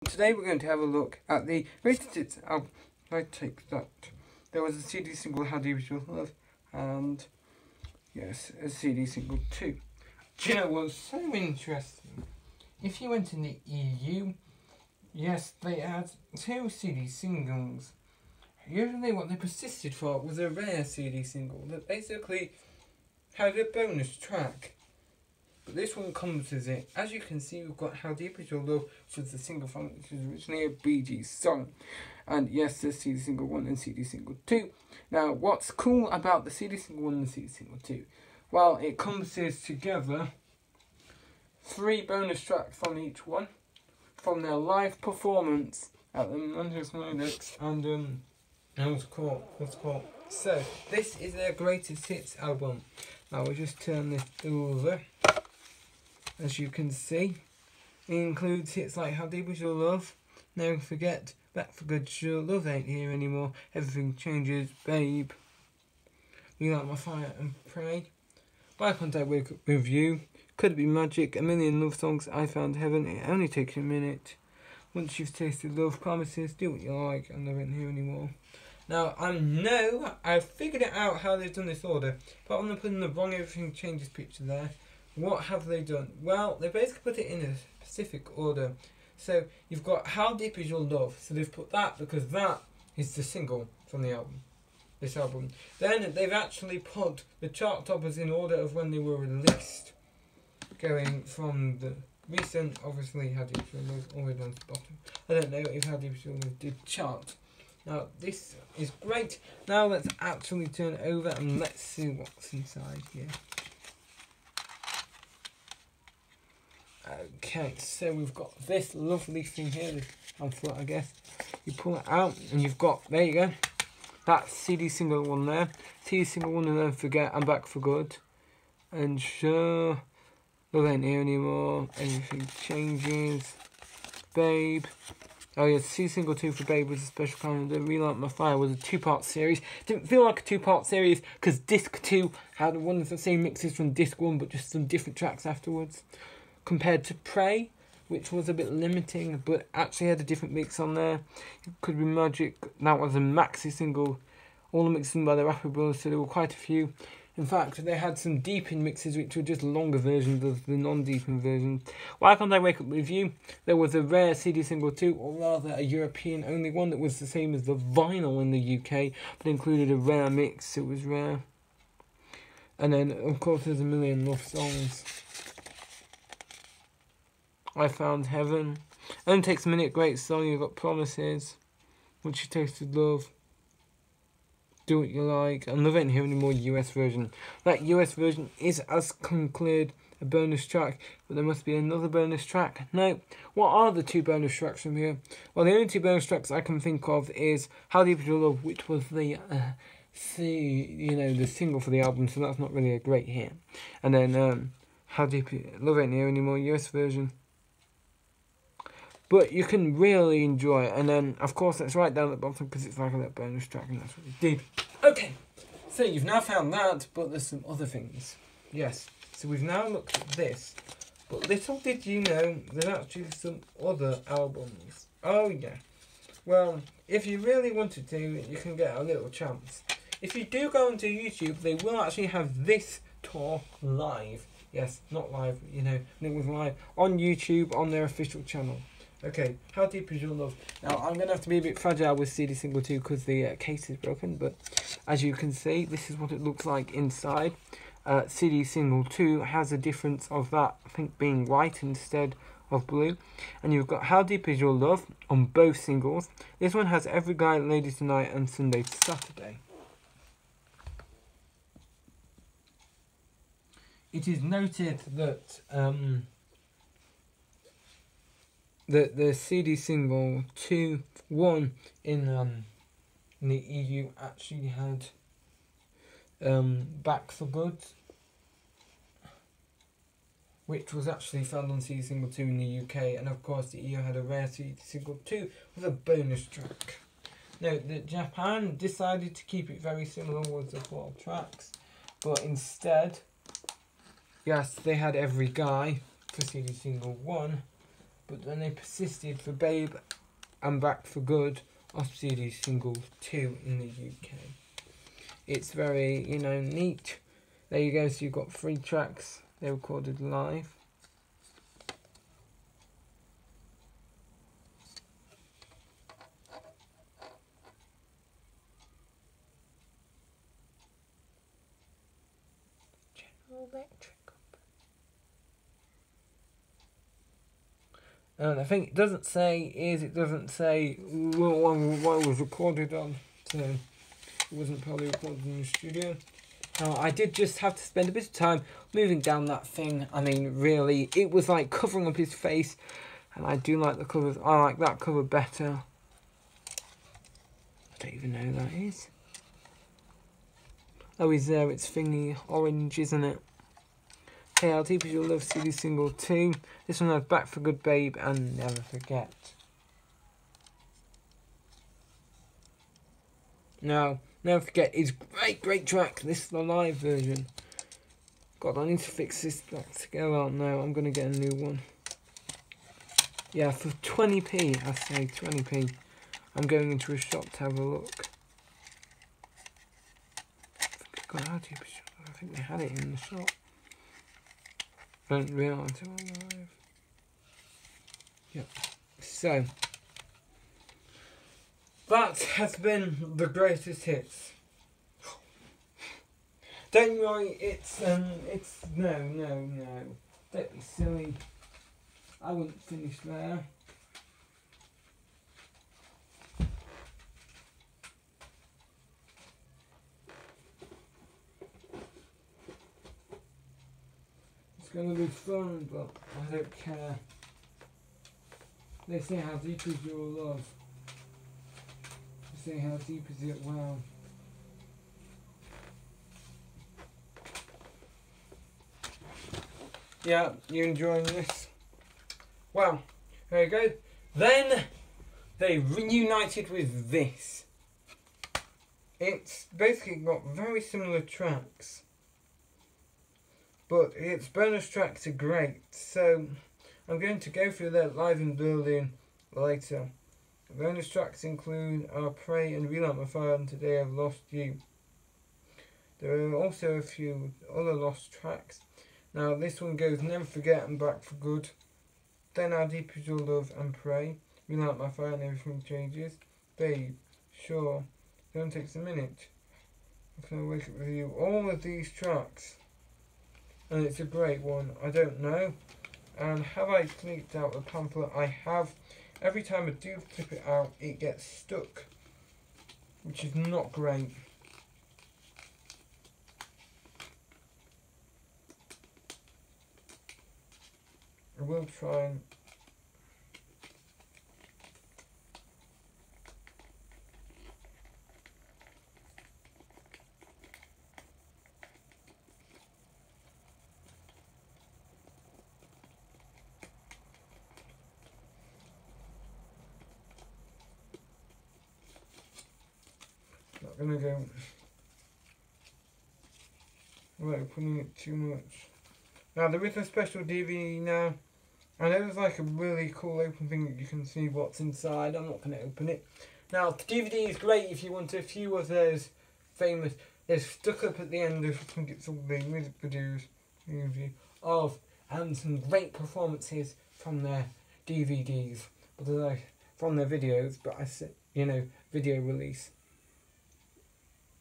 Today we're going to have a look at the Greatest Hits album. I take that. There was a CD single, How Deep Is Your Love, and yes, a CD single too. Do you know what's so interesting? If you went in the EU, yes, they had 2 CD singles. Usually what they persisted for was a rare CD single that basically had a bonus track. But this one encompasses it. As you can see, we've got How Deep Is Your Love, which was the single from which was originally a Bee Gees song. And yes, there's CD single 1 and CD single 2. Now, what's cool about the CD single 1 and the CD single 2? Well, it encompasses together 3 bonus tracks from each one, from their live performance at the Manchester United and what's called. So, this is their Greatest Hits album. Now, we'll just turn this over. As you can see, it includes hits like How Deep Is Your Love, Never Forget, Back for Good, Your Love Ain't Here Anymore, Everything Changes, Babe, Relight My Fire and Pray, Why Can't I Wake Up With You, Could It Be Magic, A Million Love Songs, I Found Heaven, It Only Takes a Minute, Once You've Tasted Love, Promises, Do What You Like, and Never Ain't Here Anymore. Now, I've figured it out how they've done this order, but I'm going to put in the wrong Everything Changes picture there. What have they done? Well, they basically put it in a specific order. So, you've got How Deep Is Your Love. So, they've put that because that is the single from the album. This album. Then, they've actually put the chart toppers in order of when they were released. Going from the recent, obviously, How Deep Is Your Love, all the way down to the bottom. I don't know if How Deep Is Your Love did chart. Now, this is great. Now, let's actually turn it over and let's see what's inside here. Okay, so we've got this lovely thing here, this pamphlet, I guess. You pull it out and you've got, there you go, that CD single 1 there. CD single 1 and Never Forget, I'm Back for Good. And sure, Love Ain't Here Anymore, Everything Changes, Babe. Oh yeah, CD single 2 for Babe was a special kind of, Relight My Fire was a 2-part series. Didn't feel like a 2-part series because disc 2 had one of the same mixes from disc 1 but just some different tracks afterwards. Compared to Pray, which was a bit limiting, but actually had a different mix on there. It Could Be Magic, that was a maxi single, all the mixes by the Rapper Brothers, so there were quite a few. In fact, they had some deepened mixes, which were just longer versions of the non-deepened versions. Why Can't I Wake Up With You? There was a rare CD single 2, or rather a European-only one that was the same as the vinyl in the UK, but included a rare mix, it was rare. And then, of course, there's A Million Love Songs. I Found Heaven. Only Takes a Minute, great song. You've got Promises, Once You Tasted Love, Do What You Like, and Love Ain't Here Anymore US version. That US version is, as concluded, a bonus track, but there must be another bonus track. No, what are the 2 bonus tracks from here? Well, the only 2 bonus tracks I can think of is How Deep Is Your Love, which was the single for the album, so that's not really a great hit. And then How Deep Love Ain't Here Anymore US version. But you can really enjoy it. And then, of course, it's right down at the bottom because it's like a little bonus track and that's what it did. Okay, so you've now found that, but there's some other things. Yes, so we've now looked at this. But little did you know, there's actually some other albums. Oh, yeah. Well, if you really wanted to, you can get a little chance. If you do go onto YouTube, they will actually have this tour live. Yes, not live, it was live on YouTube on their official channel. Okay, How Deep Is Your Love? Now, I'm going to have to be a bit fragile with CD single 2 because the case is broken, but as you can see, this is what it looks like inside. CD single 2 has a difference of that, I think, being white instead of blue. And you've got How Deep Is Your Love on both singles. This one has Every Guy, Ladies Tonight and Sunday to Saturday. It is noted that the CD single 1 in the EU actually had Back for Good, which was actually found on CD single 2 in the UK, and of course the EU had a rare CD single 2 with a bonus track. Now, Japan decided to keep it very similar with the 12 tracks, but instead, yes, they had Every Guy for CD single 1, but then they persisted for Babe and Back for Good off CD single 2 in the UK. It's very, neat. There you go, so you've got 3 tracks they recorded live. General Electric. And I think it doesn't say what it was recorded on, so it wasn't probably recorded in the studio. Now, I did just have to spend a bit of time moving down that thing. I mean, really, it was like covering up his face, and I do like the covers. I like that cover better. I don't even know who that is. Oh, he's there. It's thingy orange, isn't it? Okay, I'll Deep As Your Love CD single 2. This one has Back for Good, Babe, and Never Forget. Now, Never Forget is great track. This is the live version. God, I need to fix this back together. Oh, no, I'm going to get a new one. Yeah, for 20p, I say 20p. I'm going into a shop to have a look. God, how deep is your love? I think they had it in the shop. Don't realise it was live. Yep. So, that has been the greatest hits. Don't worry, it's no. Don't be silly. I wouldn't finish there. It's gonna be fun, but I don't care. They say how deep is your love. They say how deep is it? Wow. Yeah, you enjoying this? Well, there you go. Then they reunited with this. It's basically got very similar tracks, but its bonus tracks are great. So I'm going to go through that live in Berlin later. The bonus tracks include Our Pray and Relight My Fire and Today I've Lost You. There are also a few other lost tracks. Now this one goes Never Forget and Back for Good. Then How Deep Is Your Love and Pray. Relight My Fire and Everything Changes. Babe, Sure, It Only Takes a Minute. I'm gonna wake up with you. All of these tracks. And it's a great one. I don't know. And have I clicked out the pamphlet? I have. Every time I do flip it out, it gets stuck, which is not great. I will try and not gonna go without putting it too much. Now there is a special DVD now. I know there's like a really cool open thing that you can see what's inside. I'm not going to open it. Now the DVD is great if you want a few of those famous. They're stuck up at the end of, I think it's all the music videos of, and some great performances from their DVDs, but like from their videos. But I said, video release,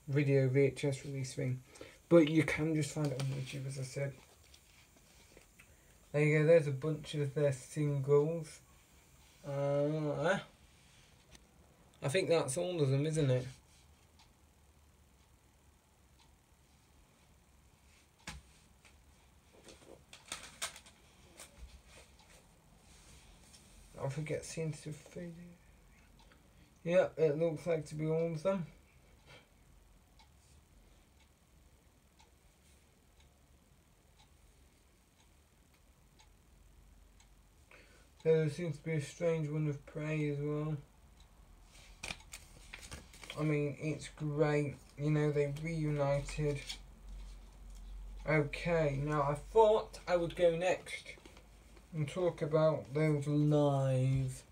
video VHS release thing. But you can just find it on YouTube, as I said. There you go, there's a bunch of their singles. I think that's all of them, isn't it? I forget seems to fade. Yeah, it looks like to be all of them. There seems to be a strange one of Pray as well. I mean, it's great. They reunited. Okay, now I thought I would go next and talk about those lies.